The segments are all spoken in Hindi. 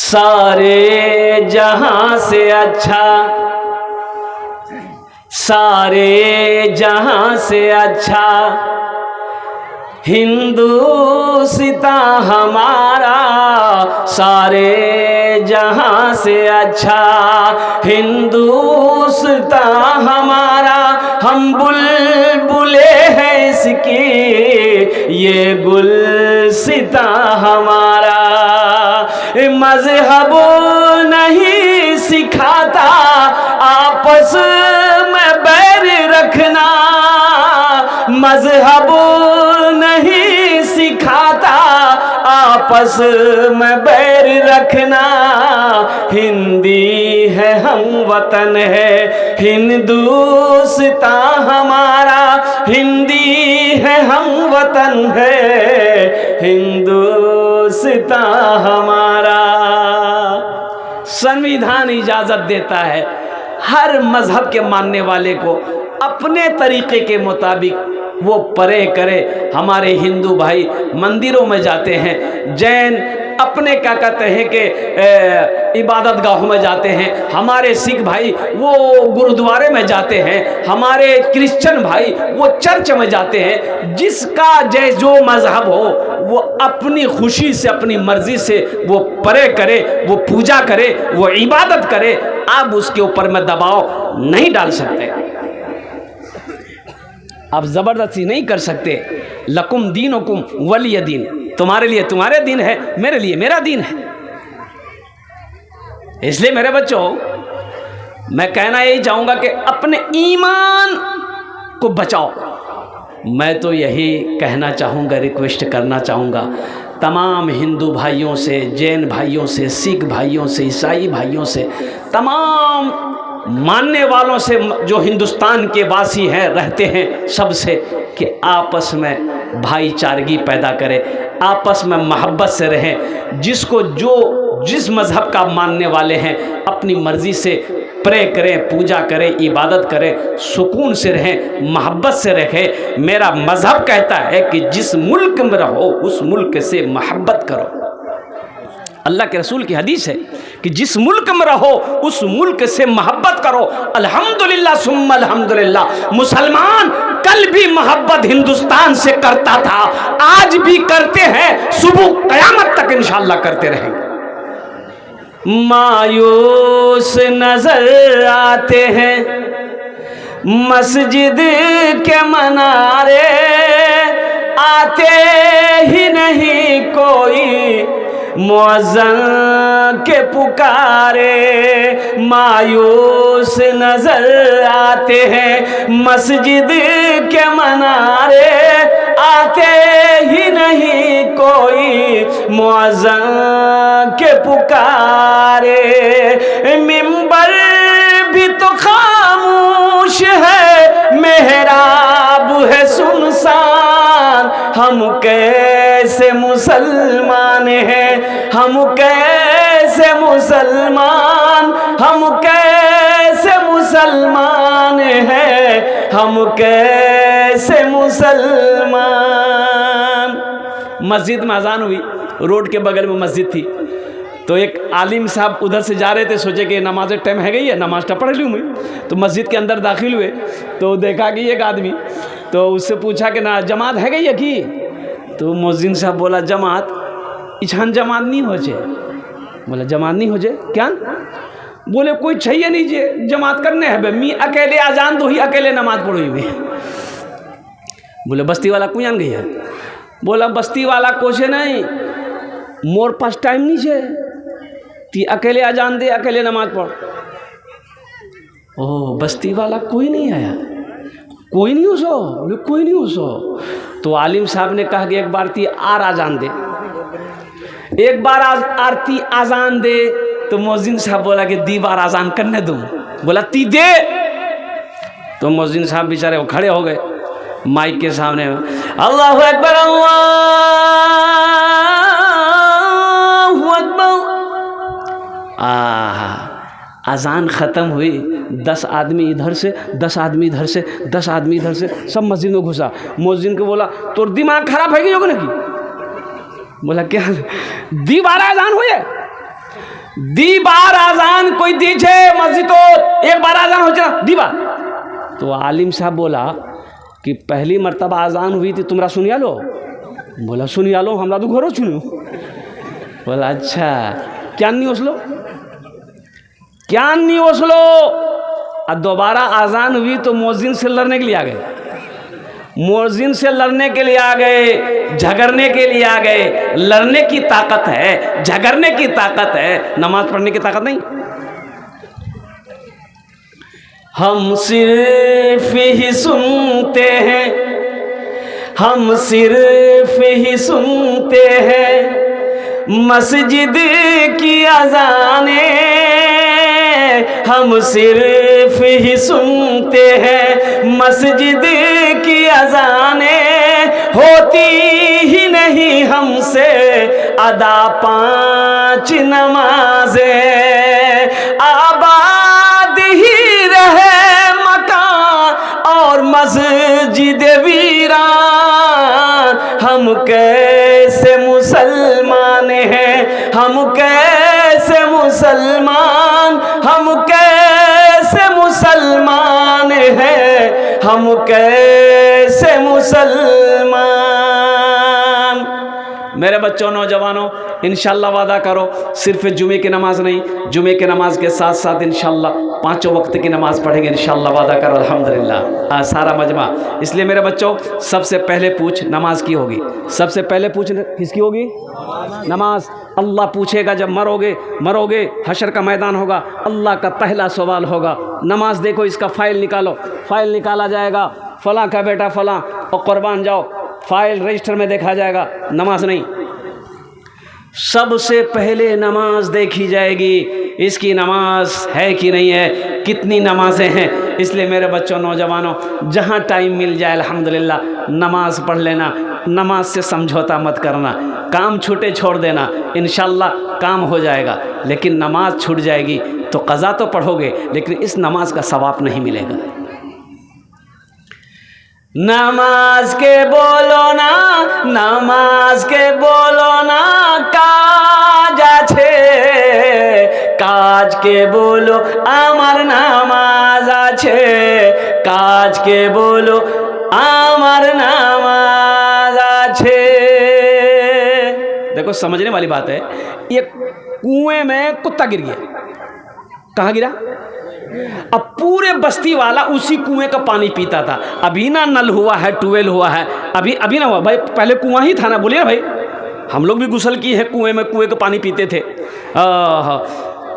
सारे जहां से अच्छा, सारे जहां से अच्छा हिंदुस्तान हमारा, सारे जहां से अच्छा हिंदुस्तान हमारा। हम बुलबुले हैं इसकी, ये गुलसितां हमारा। मजहब नहीं सिखाता आपस में बैर रखना, मजहब नहीं सिखाता आपस में बैर रखना। हिंदी है हम वतन है हिंदुस्तान हमारा, हिंदी है हम वतन है हिंदुस्तान हमारा। संविधान इजाजत देता है हर मजहब के मानने वाले को अपने तरीके के मुताबिक वो परे करे। हमारे हिंदू भाई मंदिरों में जाते हैं, जैन अपने क्या कहते हैं कि इबादत गाहों में जाते हैं, हमारे सिख भाई वो गुरुद्वारे में जाते हैं, हमारे क्रिश्चियन भाई वो चर्च में जाते हैं। जिसका जो मजहब हो वो अपनी खुशी से अपनी मर्जी से वो परे करे, वो पूजा करे, वो इबादत करे। आप उसके ऊपर में दबाव नहीं डाल सकते, आप ज़बरदस्ती नहीं कर सकते। लकुम दीनुकुम वलिय दीन, तुम्हारे लिए तुम्हारे दिन है, मेरे लिए मेरा दिन है। इसलिए मेरे बच्चों मैं कहना यही चाहूँगा कि अपने ईमान को बचाओ। मैं तो यही कहना चाहूँगा, रिक्वेस्ट करना चाहूँगा तमाम हिंदू भाइयों से, जैन भाइयों से, सिख भाइयों से, ईसाई भाइयों से, तमाम मानने वालों से जो हिंदुस्तान के वासी हैं, रहते हैं, सबसे कि आपस में भाईचारगी पैदा करें, आपस में मोहब्बत से रहें। जिसको जो जिस मज़हब का मानने वाले हैं अपनी मर्ज़ी से प्रे करें, पूजा करें, इबादत करें, सुकून से रहें, मोहब्बत से रहें। मेरा मज़हब कहता है कि जिस मुल्क में रहो उस मुल्क से मोहब्बत करो। अल्लाह के रसूल की हदीस है कि जिस मुल्क में रहो उस मुल्क से मोहब्बत करो। अल्हम्दुलिल्लाह सुम्मा अल्हम्दुलिल्लाह। मुसलमान कल भी मोहब्बत हिंदुस्तान से करता था, आज भी करते हैं, सुबह क़यामत तक इंशाअल्लाह करते रहेंगे। मायूस नजर आते हैं मस्जिद के मनारे, आते ही नहीं कोई मुअज्जिन के पुकारे। मायूस नजर आते हैं मस्जिद के मनारे, आते ही नहीं कोई मुअज्जिन के पुकारे। मिंबर भी तो खामोश है, मेहराब है सुनसान। हम कैसे मुसलमान हैं, हम कैसे मुसलमान, हम कैसे मुसलमान हैं, हम कैसे मुसलमान। मस्जिद में अजान हुई, रोड के बगल में मस्जिद थी, तो एक आलिम साहब उधर से जा रहे थे, सोचे कि नमाज टाइम है गई है, नमाज तो पढ़ लूँ मैं। तो मस्जिद के अंदर दाखिल हुए तो देखा कि एक आदमी, तो उससे पूछा कि ना जमात है गई है कि? तो मुअज्जिन साहब बोला जमात इछान जमात नहीं हो जे। बोला जमात नहीं हो जे क्या? बोले कोई चाहिए नहीं जे जमात करने है, मैं अकेले अजान दो ही अकेले नमाज पढ़ो ही। बोले बस्ती वाला कुछ गई है? बोला बस्ती वाला कोशे नहीं, मोर पास टाइम नहीं है, ती अकेले अजान दे, अकेले नमाज पढ़। ओह बस्ती वाला कोई नहीं आया, कोई नहीं हो सो? बोले कोई नहीं हो सो। तो आलिम साहब ने कहा कि एक बार ती आर आजान दे, एक बार आरती आजान दे। तो मुअज्जिन साहब बोला कि दी बार आजान करने दूँ? बोला ती दे। तो मुअज्जिन साहब बेचारे वो खड़े हो गए माइक के सामने, अल्लाहु अकबर अल्लाहु अकबर। अजान ख़त्म हुई, 10 आदमी इधर से, 10 आदमी इधर से, 10 आदमी इधर से, सब मस्जिद में घुसा। मुअज्जिन को बोला तो दिमाग खराब है कि होगा ना? बोला क्या दी 12 अजान हुए? दी बार आजान कोई दीछे मस्जिद को, एक बार आजान हो जाए दी बार। तो आलिम साहब बोला कि पहली मर्तबा आजान हुई थी तुमरा सुनिया लो। बोला सुनिया लो, हमरा तो घरों सुनियो। बोला अच्छा क्या नहीं ओसलो, क्या नहीं ओसलो। और दोबारा आजान हुई तो मोजिन से लड़ने के लिए आ गए, मोजिन से लड़ने के लिए आ गए, झगड़ने के लिए आ गए। लड़ने की ताकत है, झगड़ने की ताकत है, नमाज पढ़ने की ताकत नहीं। हम सिर्फ ही सुनते हैं, हम सिर्फ ही सुनते हैं मस्जिद की अज़ानें, हम सिर्फ ही सुनते हैं मस्जिद की अज़ानें, होती ही नहीं हमसे अदा 5 नमाज़ें। आबाद ही रहे मकान और मस्जिद वीरान, हम कैसे मुसलमान हैं, हम कैसे मुसलमान, हम कैसे मुसलमान हैं, हम कैसे मुसलमान। मेरे बच्चों नौजवानों, इंशाअल्लाह वादा करो सिर्फ जुमे की नमाज नहीं, जुमे की नमाज के साथ साथ इंशाअल्लाह 5 वक्त की नमाज पढ़ेंगे इंशाअल्लाह, वादा करो अल्हम्दुलिल्लाह। सारा मजमा। इसलिए मेरे बच्चों सबसे पहले पूछ नमाज की होगी, सबसे पहले पूछ किसकी होगी? नमाज। अल्लाह पूछेगा जब मरोगे, मरोगे हशर का मैदान होगा, अल्लाह का पहला सवाल होगा नमाज देखो इसका फ़ाइल निकालो। फ़ाइल निकाला जाएगा, फ़लाँ का बेटा फ़लाँ और कुर्बान जाओ, फ़ाइल रजिस्टर में देखा जाएगा, नमाज नहीं। सबसे पहले नमाज देखी जाएगी, इसकी नमाज है कि नहीं है, कितनी नमाजें हैं। इसलिए मेरे बच्चों नौजवानों, जहाँ टाइम मिल जाए अल्हम्दुलिल्लाह नमाज पढ़ लेना, नमाज से समझौता मत करना, काम छूटे छोड़ देना, इंशाअल्लाह काम हो जाएगा। लेकिन नमाज छूट जाएगी तो क़ज़ा तो पढ़ोगे, लेकिन इस नमाज का सवाब नहीं मिलेगा। नमाज के बोलो ना, नमाज के बोलो ना काज आछे, काज के बोलो आमार नामाज आछे, काज के बोलो आमार नामाज आछे। देखो समझने वाली बात है, ये कुएं में कुत्ता गिर गया, कहाँ गिरा? अब पूरे बस्ती वाला उसी कुएं का पानी पीता था। अभी ना नल हुआ है, ट्यूबवेल हुआ है, अभी ना हुआ भाई, पहले कुआं ही था ना। बोलिए ना भाई, हम लोग भी गुसल किए हैं कुएं में, कुएं का पानी पीते थे।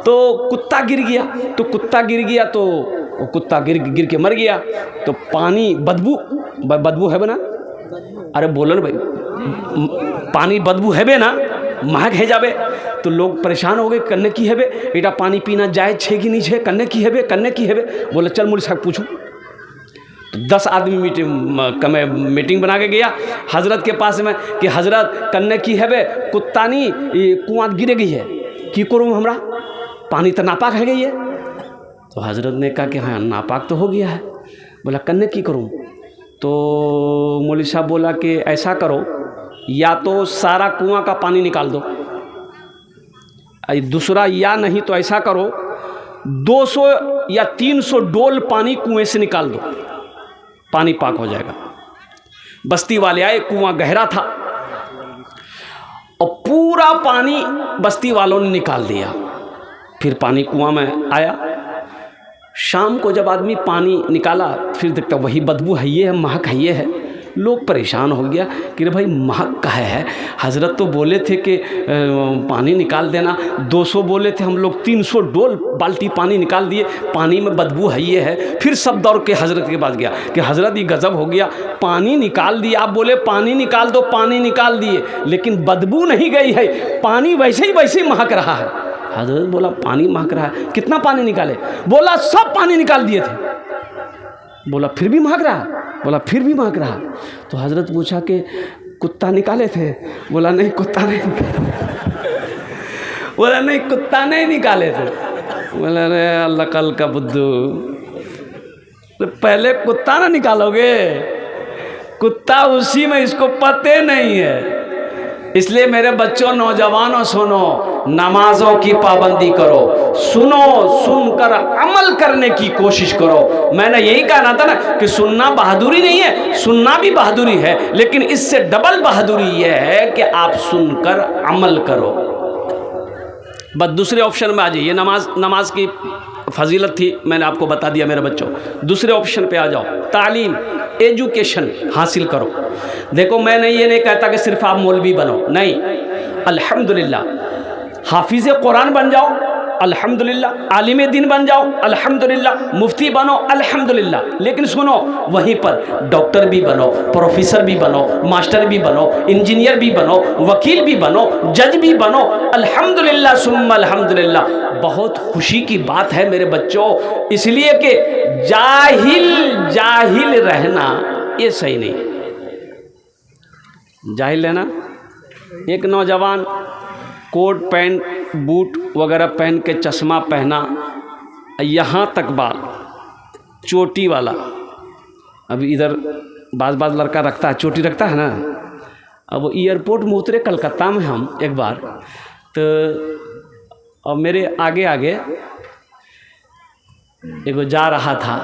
तो कुत्ता गिर गया, तो कुत्ता गिर गया तो कुत्ता गिर के मर गया। तो पानी बदबू है ना, अरे बोलो ना भाई, पानी बदबू है बे ना, महक है जाबे। तो लोग परेशान हो गए, करने की है बे बेटा, पानी पीना जायज़ छे कि नहीं छे, करने की है बे, करने की है बे। बोले चल मुझे साहब पूछूं। तो 10 आदमी मीटिंग बना के गया हजरत के पास में कि हजरत करने की है बे, कुत्ता नहीं कुआं गिरे गई है, की करूँ हमरा, पानी तो नापाक है गई है। तो हजरत ने कहा कि हाँ नापाक तो हो गया है। बोला करने की करूँ? तो मौलवी साहब बोला कि ऐसा करो, या तो सारा कुआं का पानी निकाल दो, दूसरा या नहीं तो ऐसा करो 200 या 300 डोल पानी कुएं से निकाल दो, पानी पाक हो जाएगा। बस्ती वाले आए, कुआं गहरा था और पूरा पानी बस्ती वालों ने निकाल दिया। फिर पानी कुआं में आया। शाम को जब आदमी पानी निकाला, फिर देखता वही बदबू है, ये है, महक है, ये है। लोग परेशान हो गया कि रे भाई महक का है, हजरत तो बोले थे कि पानी निकाल देना, 200 बोले थे, हम लोग 300 डोल बाल्टी पानी निकाल दिए, पानी में बदबू है, ये है। फिर सब दौड़ के हजरत के पास गया कि हजरत ये गज़ब हो गया, पानी निकाल दिया, आप बोले पानी निकाल दो, पानी निकाल दिए, लेकिन बदबू नहीं गई है, पानी वैसे ही महक रहा है। हजरत बोला पानी महक रहा है, कितना पानी निकाले? बोला सब पानी निकाल दिए थे। बोला फिर भी महक रहा? बोला फिर भी महक रहा। तो हजरत पूछा कि कुत्ता निकाले थे? बोला नहीं कुत्ता नहीं बोला नहीं कुत्ता नहीं निकाले थे। बोला अरे अल्लाह कल का बुद्धू, तो पहले कुत्ता ना निकालोगे, कुत्ता उसी में, इसको पते नहीं है। इसलिए मेरे बच्चों, नौजवानों, सुनो, नमाजों की पाबंदी करो, सुनो, सुनकर अमल करने की कोशिश करो। मैंने यही कहना था ना कि सुनना बहादुरी नहीं है, सुनना भी बहादुरी है, लेकिन इससे डबल बहादुरी यह है कि आप सुनकर अमल करो। बस दूसरे ऑप्शन में आ जाइए। नमाज की फजीलत थी, मैंने आपको बता दिया मेरे बच्चों। दूसरे ऑप्शन पे आ जाओ, तालीम, एजुकेशन हासिल करो। देखो, मैंने ये नहीं कहता कि सिर्फ आप मौलवी बनो, नहीं, अल्हम्दुलिल्लाह हाफिज़ कुरान बन जाओ, अल्हम्दुलिल्लाह आलिम दीन बन जाओ, अल्हम्दुलिल्लाह मुफ्ती बनो, अल्हम्दुलिल्लाह। लेकिन सुनो, वहीं पर डॉक्टर भी बनो, प्रोफेसर भी बनो, मास्टर भी बनो, इंजीनियर भी बनो, वकील भी बनो, जज भी बनो, अल्हम्दुलिल्लाह सुम्मा अल्हम्दुलिल्लाह। बहुत खुशी की बात है मेरे बच्चों, इसलिए कि जाहिल रहना ये सही नहीं। जाहिल रहना, एक नौजवान कोट पैंट बूट वगैरह पहन के, चश्मा पहना, यहाँ तक बाल, चोटी वाला। अभी इधर बाज लड़का रखता है, चोटी रखता है ना। अब वो एयरपोर्ट में उतरे कलकत्ता में हम एक बार, तो और मेरे आगे एगो जा रहा था,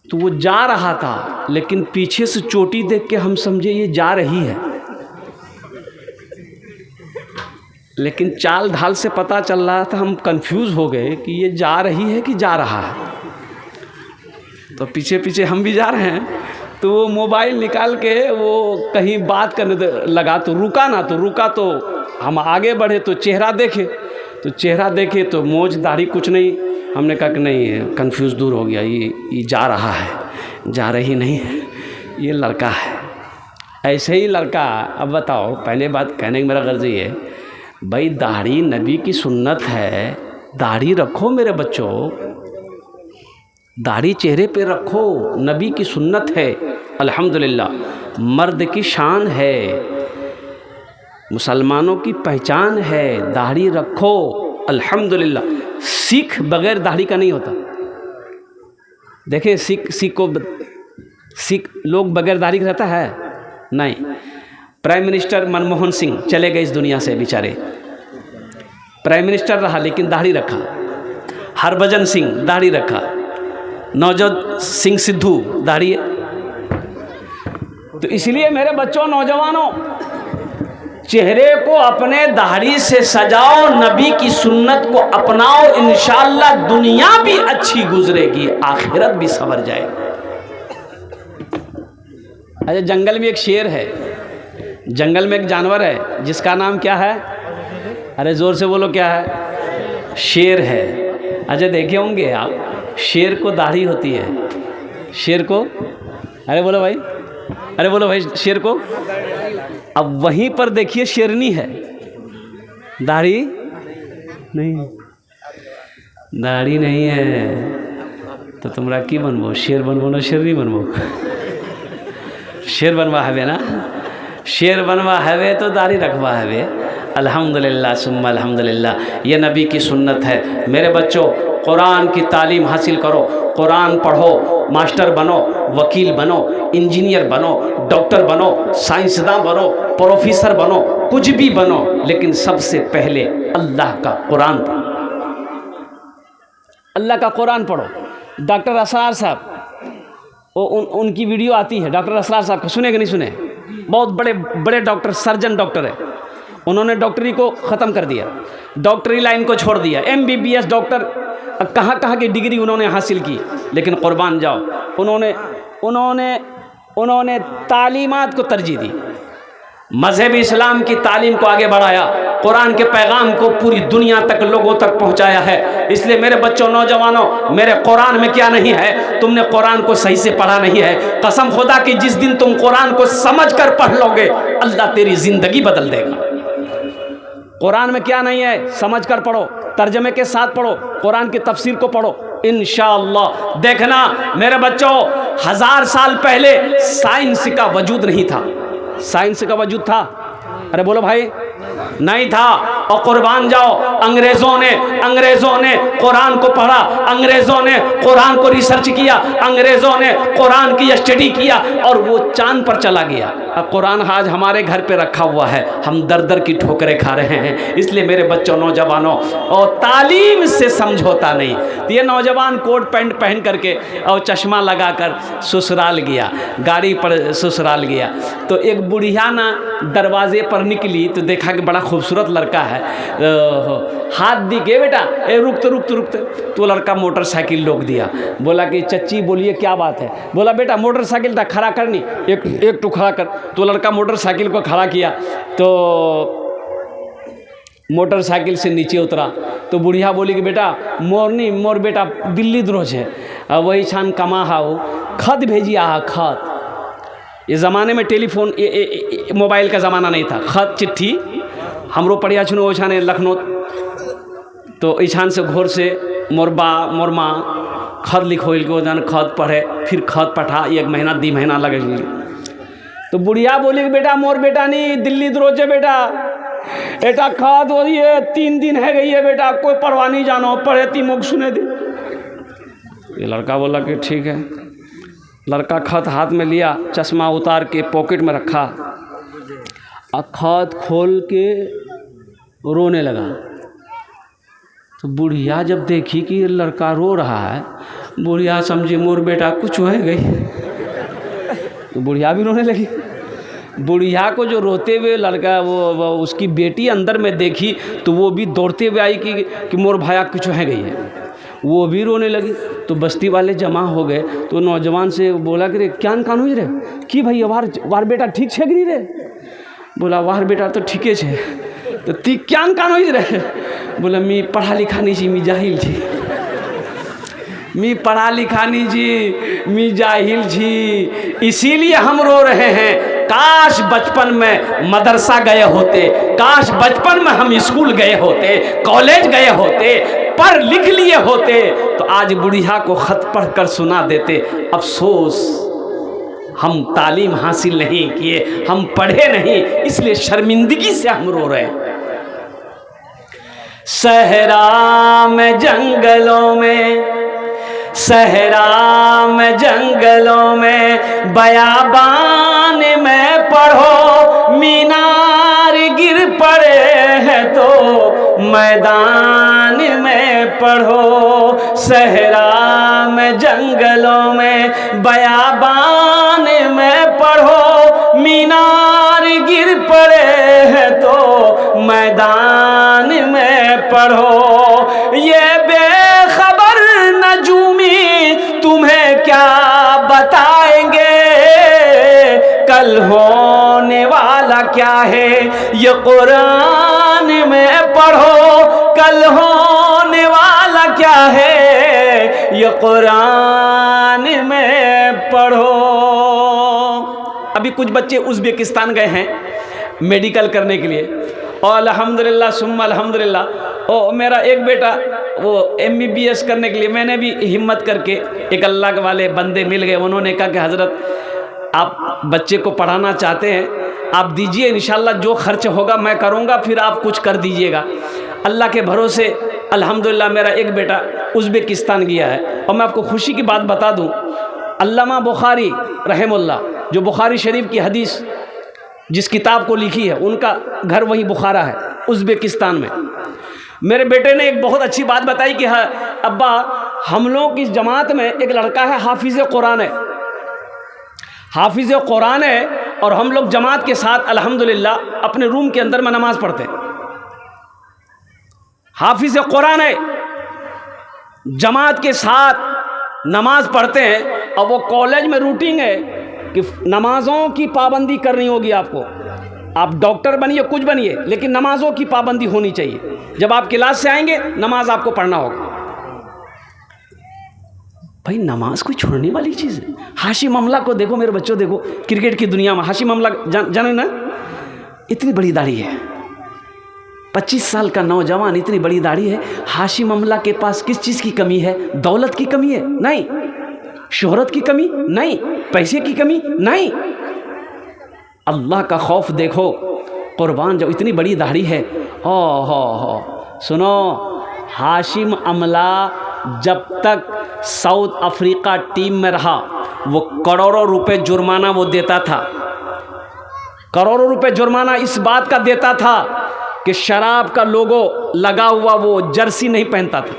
तो वो जा रहा था, लेकिन पीछे से चोटी देख के हम समझे ये जा रही है, लेकिन चाल ढाल से पता चल रहा था, हम कंफ्यूज हो गए कि ये जा रही है कि जा रहा है। तो पीछे हम भी जा रहे हैं, तो वो मोबाइल निकाल के वो कहीं बात करने लगा, तो रुका, तो हम आगे बढ़े तो चेहरा देखे तो मोज दाढ़ी कुछ नहीं। हमने कहा कि नहीं, कंफ्यूज दूर हो गया, ये जा रहा है, जा रही नहीं है, ये लड़का है। ऐसे ही लड़का। अब बताओ, पहले बात कहने की मेरा गर्ज ये है, भाई दाढ़ी नबी की सुन्नत है, दाढ़ी रखो मेरे बच्चों, दाढ़ी चेहरे पे रखो, नबी की सुन्नत है, अल्हम्दुलिल्लाह मर्द की शान है, मुसलमानों की पहचान है, दाढ़ी रखो, अल्हम्दुलिल्लाह। सिख बगैर दाढ़ी का नहीं होता। देखिए, सिख लोग बगैर दाढ़ी का रहता है नहीं। प्राइम मिनिस्टर मनमोहन सिंह चले गए इस दुनिया से, बेचारे प्राइम मिनिस्टर रहा लेकिन दाढ़ी रखा। हरभजन सिंह दाढ़ी रखा, नवजोत सिंह सिद्धू दाढ़ी है। तो इसलिए मेरे बच्चों, नौजवानों, चेहरे को अपने दाढ़ी से सजाओ, नबी की सुन्नत को अपनाओ, इंशाअल्लाह दुनिया भी अच्छी गुजरेगी, आखिरत भी संवर जाएगी। अच्छा, जंगल में एक शेर है, जंगल में एक जानवर है जिसका नाम क्या है? अरे जोर से बोलो, क्या है? शेर है। अच्छा, देखे होंगे आप, शेर को दाढ़ी होती है, शेर को, अरे बोलो भाई, शेर को। अब वहीं पर देखिए शेरनी है, दाढ़ी नहीं, दाढ़ी नहीं है, तो तुमरा की बनबो? शेर बनबो ना शेरनी बनबो? शेर बनवा हवे ना, शेर बनवा हवे तो दाढ़ी रखवा हवे। अल्हम्दुलिल्लाह सुम्मा अल्हम्दुलिल्लाह, ये नबी की सुन्नत है। मेरे बच्चों, कुरान की तालीम हासिल करो, कुरान पढ़ो, मास्टर बनो, वकील बनो, इंजीनियर बनो, डॉक्टर बनो, साइंसदान बनो, प्रोफेसर बनो, कुछ भी बनो, लेकिन सबसे पहले अल्लाह का कुरान पढ़ो, अल्लाह का कुरान पढ़ो। डॉक्टर असरार साहब, वो उनकी वीडियो आती है, डॉक्टर असरार साहब, सुने कि नहीं सुने? बहुत बड़े डॉक्टर, सर्जन डॉक्टर है। उन्होंने डॉक्टरी को ख़त्म कर दिया, डॉक्टरी लाइन को छोड़ दिया, MBBS डॉक्टर, कहाँ की डिग्री उन्होंने हासिल की, लेकिन कुर्बान जाओ, उन्होंने तालीमात को तरजीह दी, मज़हब इस्लाम की तालीम को आगे बढ़ाया, कुरान के पैगाम को पूरी दुनिया तक लोगों तक पहुंचाया है। इसलिए मेरे बच्चों, नौजवानों, मेरे कुरान में क्या नहीं है? तुमने कुरान को सही से पढ़ा नहीं है। कसम खुदा की, जिस दिन तुम कुरान को समझ कर पढ़ लोगे, अल्लाह तेरी ज़िंदगी बदल देगा। कुरान में क्या नहीं है, समझ कर पढ़ो, तर्जमे के साथ पढ़ो, कुरान की तफसीर को पढ़ो, इंशाअल्लाह। देखना मेरे बच्चों, 1000 साल पहले साइंस का वजूद नहीं था। साइंस का वजूद था? अरे बोलो भाई, नहीं था। और कुर्बान जाओ, अंग्रेज़ों ने कुरान को पढ़ा, अंग्रेज़ों ने कुरान को रिसर्च किया, अंग्रेज़ों ने कुरान की स्टडी किया और वो चांद पर चला गया। अब कुरान आज हमारे घर पे रखा हुआ है, हम दर दर की ठोकरें खा रहे हैं। इसलिए मेरे बच्चों, नौजवानों, और तालीम से समझौता नहीं। तो ये नौजवान कोट पैंट पहन करके और चश्मा लगाकर ससुराल गया, गाड़ी पर ससुराल गया। तो एक बुढ़िया ना दरवाजे पर निकली तो देखा कि बड़ा खूबसूरत लड़का है, हाथ दी के बेटा ए रुकते। तो लड़का मोटरसाइकिल रोक दिया, बोला कि चच्ची बोलिए क्या बात है। बोला बेटा मोटरसाइकिल था खड़ा करनी, एक तो खड़ा कर। तो लड़का मोटरसाइकिल को खड़ा किया तो मोटरसाइकिल से नीचे उतरा तो बुढ़िया बोली कि बेटा मोर बेटा दिल्ली द्रोज है, वही छान कमा हाउ खत भेजिया खत। ये ज़माने में टेलीफोन मोबाइल का ज़माना नहीं था, खत चिट्ठी हमरो पढ़िया छुनो वो छाने लखनऊ। तो ईशान से घोर से मोर माँ खत लिखोल के जान खत पढ़े, फिर खत पठा, 1 महीना 2 महीना लगे। तो बुढ़िया बोली कि बेटा मोर बेटा नहीं दिल्ली द्रोज है बेटा, एटा खत हो ये 3 दिन है गई है बेटा, कोई परवाह नहीं जानो, पढ़े ती मुख सुने दे। ये लड़का बोला कि ठीक है। लड़का खत हाथ में लिया, चश्मा उतार के पॉकेट में रखा और खत खोल के रोने लगा। तो बुढ़िया जब देखी कि लड़का रो रहा है, बुढ़िया समझी मोर बेटा कुछ हो गई, तो बुढ़िया भी रोने लगी। बुढ़िया को जो रोते हुए लड़का वो उसकी बेटी अंदर में देखी तो वो भी दौड़ते हुए आई कि मोर भाया कुछ है गई है, वो भी रोने लगी। तो बस्ती वाले जमा हो गए। तो नौजवान से बोला कि रे क्या कान हुई रे कि भाई वार बेटा ठीक छे रे। बोला वार बेटा तो ठीके छे। तो ती क्या कान हुई रे। बोला मी पढ़ा लिखा नहीं छी, मी जाहिल छी, मी पढ़ा लिखा नहीं जी, मी जाहिल छी, इसीलिए हम रो रहे हैं। काश बचपन में मदरसा गए होते, काश बचपन में हम स्कूल गए होते, कॉलेज गए होते, पढ़ लिख लिए होते तो आज बुढ़िया को खत पढ़ कर सुना देते। अफसोस हम तालीम हासिल नहीं किए, हम पढ़े नहीं, इसलिए शर्मिंदगी से हम रो रहे हैं। सहरा में जंगलों में, सहरा में जंगलों में, बयाबान में पढ़ो, मीनार गिर पड़े हैं तो मैदान में पढ़ो। सहरा में जंगलों में, बयाबान में पढ़ो, मीनार गिर पड़े हैं तो मैदान में पढ़ो। ये बेखबर नजूमी तुम्हें क्या बताएंगे, कल होने वाला क्या है ये कुरान में पढ़ो, कल होने वाला क्या है ये कुरान में पढ़ो। अभी कुछ बच्चे उज़्बेकिस्तान गए हैं मेडिकल करने के लिए और अल्हम्दुलिल्लाह सुम्मा अल्हम्दुलिल्लाह। और मेरा एक बेटा वो MBBS करने के लिए, मैंने भी हिम्मत करके, एक अल्लाह के वाले बंदे मिल गए, उन्होंने कहा कि हज़रत आप बच्चे को पढ़ाना चाहते हैं, आप दीजिए, इंशाल्लाह जो खर्च होगा मैं करूँगा, फिर आप कुछ कर दीजिएगा। अल्लाह के भरोसे अल्हम्दुलिल्लाह मेरा एक बेटा उज़्बेकिस्तान गया है। और मैं आपको खुशी की बात बता दूँ, अल्लामा बुखारी रहमुल्लाह, जो बुखारी शरीफ की हदीस जिस किताब को लिखी है, उनका घर वही बुखारा है उज़्बेकिस्तान में। मेरे बेटे ने एक बहुत अच्छी बात बताई कि हाँ अब्बा, हम लोग की जमात में एक लड़का है हाफिज़ कुरान है, हाफिज़ कुरान है, और हम लोग जमात के साथ अल्हम्दुलिल्लाह अपने रूम के अंदर में नमाज़ पढ़ते हैं। हाफिज़ कुरान है, जमात के साथ नमाज पढ़ते हैं, और वो कॉलेज में रूटीन है कि नमाज़ों की पाबंदी करनी होगी आपको। आप डॉक्टर बनिए, कुछ बनिए, लेकिन नमाज़ों की पाबंदी होनी चाहिए। जब आप क्लास से आएंगे नमाज आपको पढ़ना होगा। भाई नमाज कोई छोड़ने वाली चीज़ है। हाशिम अमला को देखो मेरे बच्चों, देखो क्रिकेट की दुनिया में हाशिम अमला जाने ना, इतनी बड़ी दाढ़ी है, 25 साल का नौजवान, इतनी बड़ी दाढ़ी है। हाशिम अमला के पास किस चीज़ की कमी है? दौलत की कमी है? नहीं। शोहरत की कमी? नहीं। पैसे की कमी? नहीं। अल्लाह का खौफ देखो, कुर्बान, जब इतनी बड़ी दाढ़ी है, हो सुनो, हाशिम अमला जब तक साउथ अफ्रीका टीम में रहा वो करोड़ों रुपए जुर्माना वो देता था, करोड़ों रुपए जुर्माना इस बात का देता था कि शराब का लोगो लगा हुआ वो जर्सी नहीं पहनता था।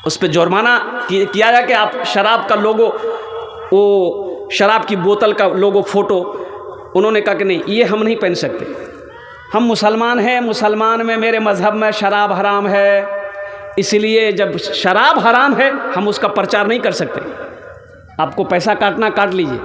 उस पर जुर्माना किया जाए कि आप शराब का लोगो, वो शराब की बोतल का लोगो फोटो, उन्होंने कहा कि नहीं ये हम नहीं पहन सकते, हम मुसलमान हैं, मुसलमान में मेरे मज़हब में शराब हराम है, इसलिए जब शराब हराम है हम उसका प्रचार नहीं कर सकते। आपको पैसा काटना काट लीजिए,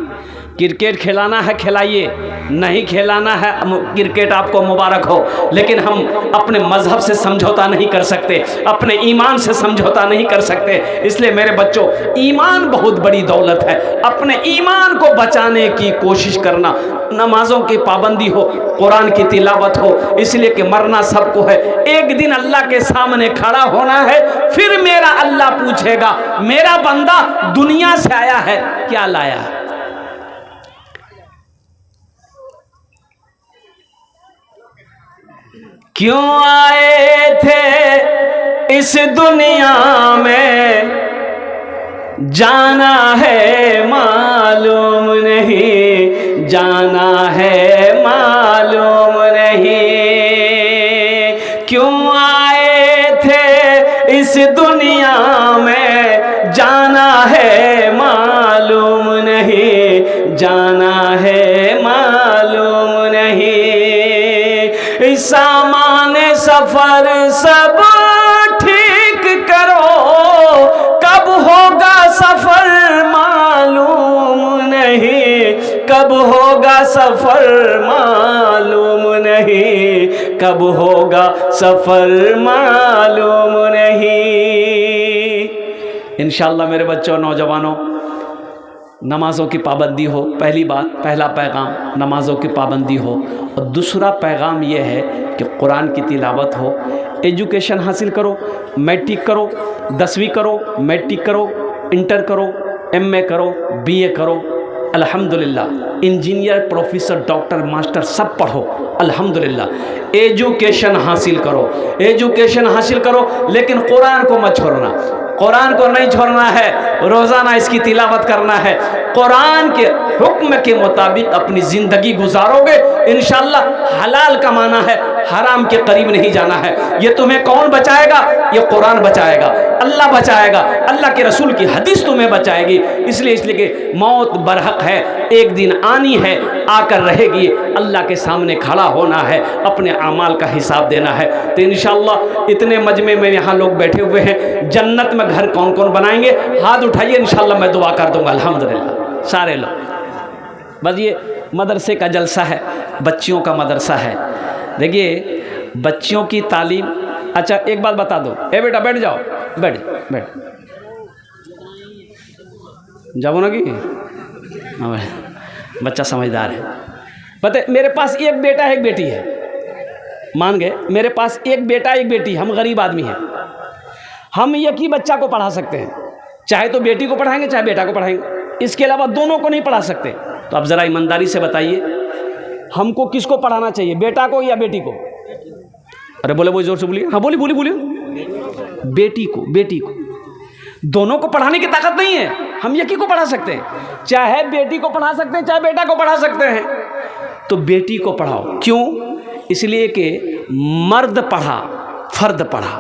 क्रिकेट खिलाना है खिलाइए, नहीं खिलाना है क्रिकेट आपको मुबारक हो, लेकिन हम अपने मज़हब से समझौता नहीं कर सकते, अपने ईमान से समझौता नहीं कर सकते। इसलिए मेरे बच्चों, ईमान बहुत बड़ी दौलत है, अपने ईमान को बचाने की कोशिश करना, नमाजों की पाबंदी हो, कुरान की तिलावत हो, इसलिए कि मरना सबको है, एक दिन अल्लाह के सामने खड़ा होना है, फिर मेरा अल्लाह पूछेगा मेरा बंदा दुनिया से आया है क्या लाया। क्यों आए थे इस दुनिया में, जाना है मालूम नहीं, जाना है मालूम नहीं। क्यों आए थे इस दुनिया में, जाना है मालूम नहीं, जाना है मालूम नहीं। सामान सफर सब ठीक करो, कब होगा सफर मालूम नहीं, कब होगा सफर मालूम नहीं, कब होगा सफर मालूम नहीं। इंशाअल्लाह मेरे बच्चों, नौजवानों, नमाज़ों की पाबंदी हो, पहली बात, पहला पैगाम नमाज़ों की पाबंदी हो, और दूसरा पैगाम ये है कि कुरान की तिलावत हो, एजुकेशन हासिल करो, मैट्रिक करो, 10वीं करो, मैट्रिक करो, इंटर करो, MA करो, BA करो, अल्हम्दुलिल्लाह, इंजीनियर, प्रोफेसर, डॉक्टर, मास्टर सब पढ़ो, अल्हम्दुलिल्लाह। एजुकेशन हासिल करो, एजुकेशन हासिल करो, लेकिन कुरान को मत छोड़ना, कुरान को नहीं छोड़ना है, रोज़ाना इसकी तिलावत करना है, कुरान के हुक्म के मुताबिक अपनी ज़िंदगी गुजारोगे, इंशाअल्लाह हलाल कमाना है, हराम के करीब नहीं जाना है। ये तुम्हें कौन बचाएगा? ये कुरान बचाएगा, अल्लाह बचाएगा, अल्लाह के रसूल की हदीस तुम्हें बचाएगी। इसलिए कि मौत बरहक है, एक दिन आनी है, आकर रहेगी, अल्लाह के सामने खड़ा होना है, अपने अमाल का हिसाब देना है। तो इंशाअल्लाह इतने मजमे में यहाँ लोग बैठे हुए हैं, जन्नत में घर कौन कौन बनाएंगे? हाथ उठाइए, इंशाअल्लाह मैं दुआ कर दूंगा। अल्हम्दुलिल्लाह सारे लोग। बस ये मदरसे का जलसा है, बच्चियों का मदरसा है। देखिए बच्चियों की तालीम, अच्छा एक बात बता दो, ए बेटा बैठ जाओ, बैठ बैठ जाओ ना कि बच्चा समझदार है। पता है मेरे पास एक बेटा एक बेटी है, मान गए, मेरे पास एक बेटा एक बेटी, हम गरीब आदमी हैं, हम एक ही बच्चा को पढ़ा सकते हैं, चाहे तो बेटी को पढ़ाएंगे चाहे बेटा को पढ़ाएंगे, इसके अलावा दोनों को नहीं पढ़ा सकते। तो आप ज़रा ईमानदारी से बताइए हमको किसको पढ़ाना चाहिए, बेटा को या बेटी को? अरे बोले, वो जोर से बोलिए। हाँ बोलिए बोलिए बोलिए। बेटी को, बेटी को। दोनों को पढ़ाने की ताकत नहीं है, हम एक ही को पढ़ा सकते हैं, चाहे बेटी को पढ़ा सकते हैं चाहे बेटा को पढ़ा सकते हैं। तो बेटी को पढ़ाओ, क्यों? इसलिए कि मर्द पढ़ा फर्द पढ़ा,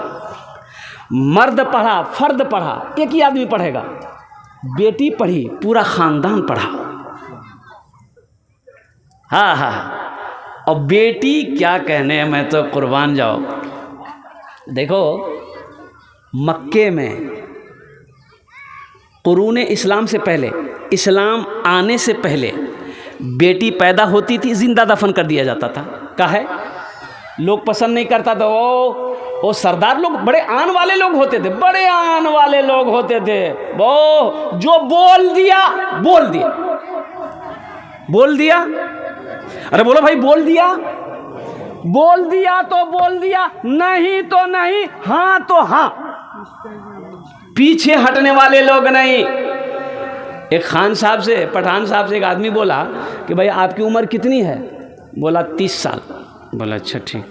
मर्द पढ़ा फर्द पढ़ा, एक ही आदमी पढ़ेगा, बेटी पढ़ी पूरा खानदान पढ़ा। हाँ हाँ, और बेटी क्या कहने, मैं तो कुर्बान जाओ। देखो मक्के में कुरूने इस्लाम से पहले, इस्लाम आने से पहले बेटी पैदा होती थी जिंदा दफन कर दिया जाता था। काहे? लोग पसंद नहीं करता था, वो सरदार लोग बड़े आन वाले लोग होते थे, बड़े आन वाले लोग होते थे, वो जो बोल दिया बोल दिया, बोल दिया, अरे बोलो भाई, बोल दिया, बोल दिया तो बोल दिया, नहीं तो नहीं, हाँ तो हाँ, पीछे हटने वाले लोग नहीं। एक खान साहब से, पठान साहब से एक आदमी बोला कि भाई आपकी उम्र कितनी है? बोला 30 साल। बोला अच्छा ठीक।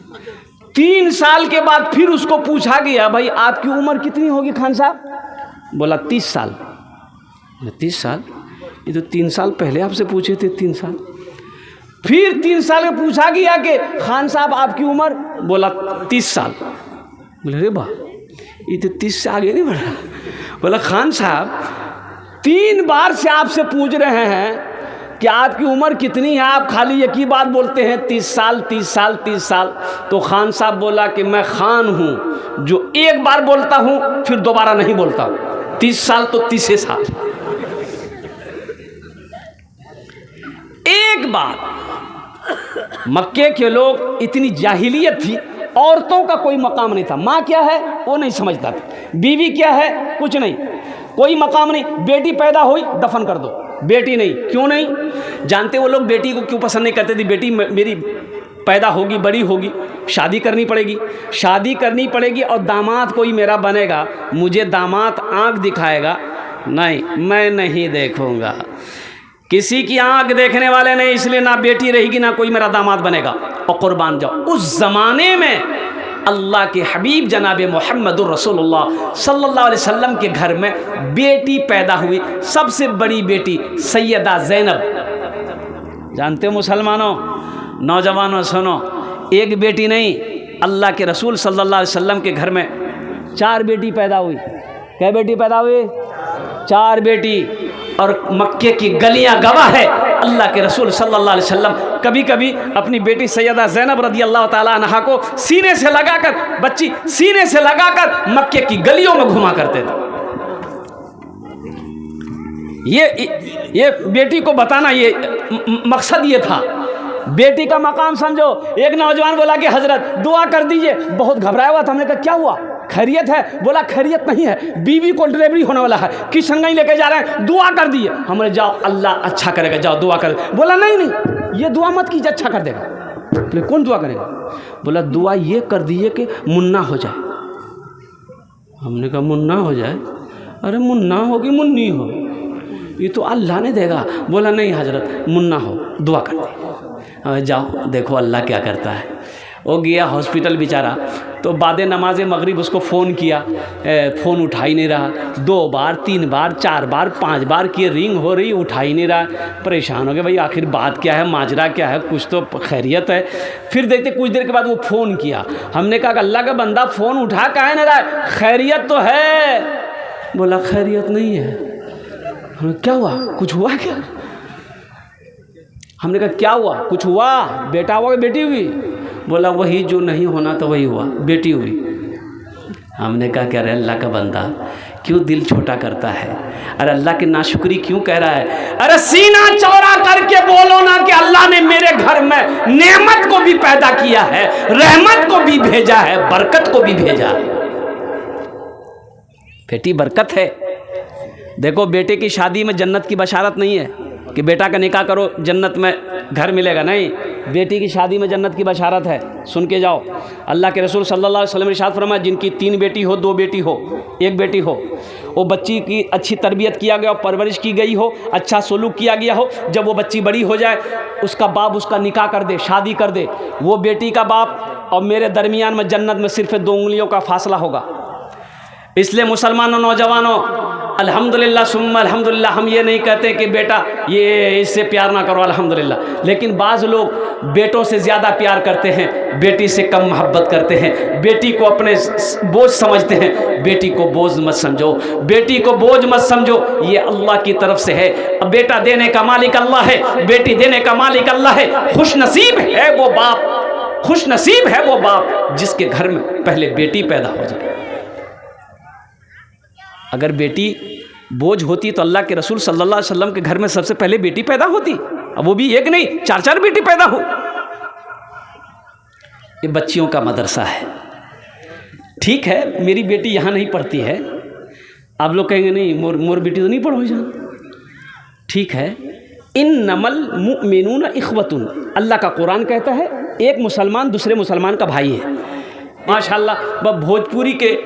3 साल के बाद फिर उसको पूछा गया, भाई आपकी उम्र कितनी होगी खान साहब? बोला 30 साल। 30 साल? ये तो 3 साल पहले आपसे पूछे थे। 3 साल। फिर 3 साल में पूछा गया कि खान साहब आपकी उम्र? बोला 30 साल। बोले अरे वाह, ये तो 30 से आगे नहीं बढ़ा। बोला खान साहब 3 बार से आपसे पूछ रहे हैं कि आपकी उम्र कितनी है, आप खाली एक ही बात बोलते हैं 30 साल 30 साल 30 साल। तो खान साहब बोला कि मैं खान हूँ जो एक बार बोलता हूँ फिर दोबारा नहीं बोलता। 30 साल तो 30 साल। एक बार मक्के के लोग, इतनी जाहिलियत थी, औरतों का कोई मकाम नहीं था। माँ क्या है वो नहीं समझता था, बीवी क्या है कुछ नहीं, कोई मकाम नहीं। बेटी पैदा हुई दफन कर दो, बेटी नहीं। क्यों नहीं जानते वो लोग बेटी को क्यों पसंद नहीं करते थे? बेटी मेरी पैदा होगी, बड़ी होगी, शादी करनी पड़ेगी, शादी करनी पड़ेगी और दामाद कोई मेरा बनेगा, मुझे दामाद आँख दिखाएगा, नहीं मैं नहीं देखूँगा। किसी की आँख देखने वाले नहीं, इसलिए ना बेटी रहेगी ना कोई मेरा दामाद बनेगा, और कुर्बान जाओ। उस ज़माने में अल्लाह के हबीब जनाब मुहम्मदुर रसूलुल्लाह सल्लल्लाहु अलैहि वसल्लम के घर में बेटी पैदा हुई। सबसे बड़ी बेटी सैयदा ज़ैनब। जानते हो मुसलमानों, नौजवानों सुनो, एक बेटी नहीं, अल्लाह के रसूल सल्लल्लाहु अलैहि वसल्लम के घर में 4 बेटी पैदा हुई। क्या बेटी पैदा हुई? 4 बेटी। और मक्के की गलियां गवाह है, अल्लाह के रसूल सल्लल्लाहु अलैहि वसल्लम कभी कभी अपनी बेटी सैयदा ज़ैनब रदी अल्लाह ताला अन्हा को सीने से लगाकर, बच्ची सीने से लगाकर मक्के की गलियों में घुमा करते थे। ये बेटी को बताना, ये मकसद ये था। बेटी का मकाम समझो। एक नौजवान बोला कि हजरत दुआ कर दीजिए, बहुत घबराया हुआ था। हमने कहा क्या हुआ, खैरियत है? बोला खैरियत नहीं है, बीवी को डिलीवरी होने वाला है, किशनगंज लेके जा रहे हैं, दुआ कर दिए। हमने जाओ अल्लाह अच्छा करेगा, जाओ दुआ कर। बोला नहीं ये दुआ मत कीजिए, अच्छा कर देगा। बोले कौन दुआ करेगा? बोला दुआ ये कर दीजिए कि मुन्ना हो जाए। हमने कहा मुन्ना हो जाए? अरे मुन्ना हो कि मुन्नी हो, ये तो अल्लाह ने देगा। बोला नहीं हजरत मुन्ना हो, दुआ कर दे। जाओ देखो अल्लाह क्या करता है। वो गया हॉस्पिटल बेचारा, तो बाद नमाज मगरिब उसको फ़ोन किया, फ़ोन उठा ही नहीं रहा। 2 बार 3 बार 4 बार 5 बार किए, रिंग हो रही, उठा ही नहीं रहा। परेशान हो गए, भाई आखिर बात क्या है, माजरा क्या है, कुछ तो खैरियत है। फिर देखते कुछ देर के बाद वो फ़ोन किया। हमने कहा अल्लाह का बंदा फ़ोन उठा काहे नहीं रहा है, खैरियत तो है। बोला खैरियत नहीं है। हमने क्या हुआ, कुछ हुआ क्या? हमने कहा क्या हुआ, कुछ हुआ? बेटा हुआ कि बेटी हुई? बोला वही जो नहीं होना तो वही हुआ, बेटी हुई। हमने कहा क्या रे अल्लाह का बंदा क्यों दिल छोटा करता है, अरे अल्लाह की नाशुक्री क्यों कह रहा है? अरे सीना चौड़ा करके बोलो ना कि अल्लाह ने मेरे घर में नेमत को भी पैदा किया है, रहमत को भी भेजा है, बरकत को भी भेजा है। बेटी बरकत है। देखो बेटे की शादी में जन्नत की बशारत नहीं है कि बेटा का निकाह करो जन्नत में घर मिलेगा, नहीं। बेटी की शादी में जन्नत की बशारत है, सुन के जाओ। अल्लाह के रसूल सल्लल्लाहु अलैहि वसल्लम ने इरशाद फरमाया जिनकी 3 बेटी हो, 2 बेटी हो, 1 बेटी हो, वो बच्ची की अच्छी तरबियत किया गया, परवरिश की गई हो, अच्छा सलूक किया गया हो, जब वो बच्ची बड़ी हो जाए उसका बाप उसका निकाह कर दे, शादी कर दे, वो बेटी का बाप और मेरे दरमियान में जन्नत में सिर्फ 2 उंगलियों का फासला होगा। इसलिए मुसलमानों नौजवानों अल्हम्दुलिल्लाह सुम्मा अल्हम्दुलिल्लाह, हम ये नहीं कहते कि बेटा ये इससे प्यार ना करो, अल्हम्दुलिल्लाह, लेकिन बाज़ लोग बेटों से ज़्यादा प्यार करते हैं, बेटी से कम मोहब्बत करते हैं, बेटी को अपने बोझ समझते हैं। बेटी को बोझ मत समझो, बेटी को बोझ मत समझो, ये अल्लाह की तरफ से है। अब बेटा देने का मालिक अल्लाह है, बेटी देने का मालिक अल्लाह है। खुश नसीब है वो बाप, खुश नसीब है वो बाप जिसके घर में पहले बेटी पैदा हो जाए। अगर बेटी बोझ होती तो अल्लाह के रसूल सल्लल्लाहु अलैहि वसल्लम के घर में सबसे पहले बेटी पैदा होती, अब वो भी एक नहीं 4-4 बेटी पैदा हो। ये बच्चियों का मदरसा है। ठीक है मेरी बेटी यहाँ नहीं पढ़ती है, आप लोग कहेंगे नहीं मोर बेटी तो नहीं पढ़ो जान, ठीक है। इन्नमल मुमिनून इख्वतुन, अल्लाह का कुरान कहता है एक मुसलमान दूसरे मुसलमान का भाई है। माशाल्लाह। वह भोजपुरी के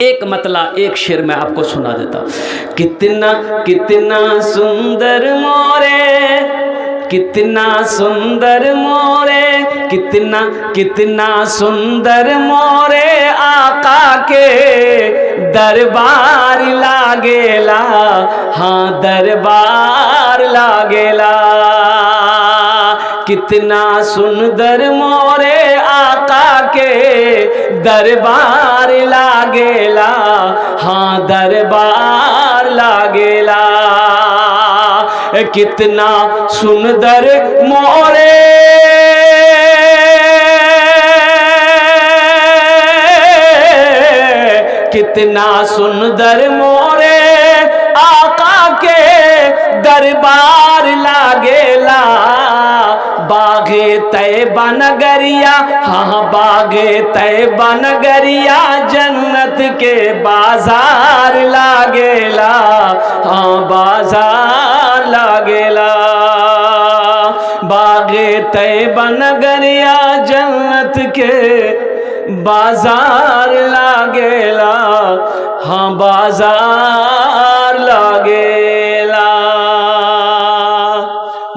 एक मतला एक शेर मैं आपको सुना देता हूँ। कितना कितना सुंदर मोरे, कितना सुंदर मोरे, कितना कितना सुंदर मोरे आका के दरबार लागेला, हाँ दरबार लागेला। कितना सुंदर मोरे आका के दरबार लागेला, हाँ दरबार लागेला। कितना सुंदर मोरे कितना सुंदर मोरे आका के दरबार लागेला। बागे तैबा नगरिया, हाँ बागे तैबा नगरिया जन्नत के बाजार लागेला, हाँ बाजार लागेला। बागे तैबा नगरिया जन्नत के बाजार लागेला, हाँ बाजार लागेला।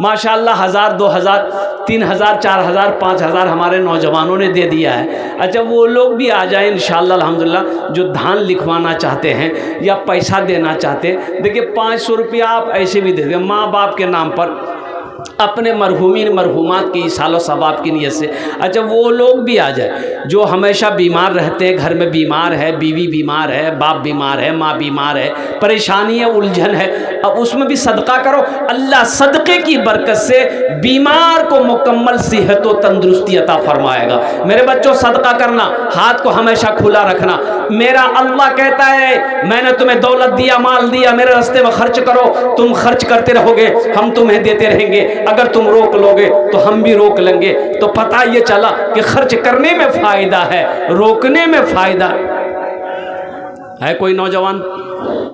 माशाअल्लाह 1000, 2000, 3000, 4000, 5000 हमारे नौजवानों ने दे दिया है। अच्छा वो लोग भी आ जाए इंशाअल्लाह अल्हम्दुलिल्लाह, जो धान लिखवाना चाहते हैं या पैसा देना चाहते हैं। देखिए 500 रुपया आप ऐसे भी दे दें माँ बाप के नाम पर, अपने मरहूमीन मरहूमात की सालो सवाब की नीयत से। अच्छा वो लोग भी आ जाए जो हमेशा बीमार रहते हैं, घर में बीमार है, बीवी बीमार है, बाप बीमार है, माँ बीमार है, परेशानी है, उलझन है, अब उसमें भी सदका करो। अल्लाह सदक़े की बरकत से बीमार को मुकम्मल सेहत व तंदुरुस्ती अता फरमाएगा। मेरे बच्चों सदका करना, हाथ को हमेशा खुला रखना। मेरा अल्लाह कहता है मैंने तुम्हें दौलत दिया, माल दिया, मेरे रास्ते में खर्च करो। तुम खर्च करते रहोगे, हम तुम्हें देते रहेंगे। अगर तुम रोक लोगे तो हम भी रोक लेंगे। तो पता ये चला कि खर्च करने में फायदा है, रोकने में फायदा है। कोई नौजवान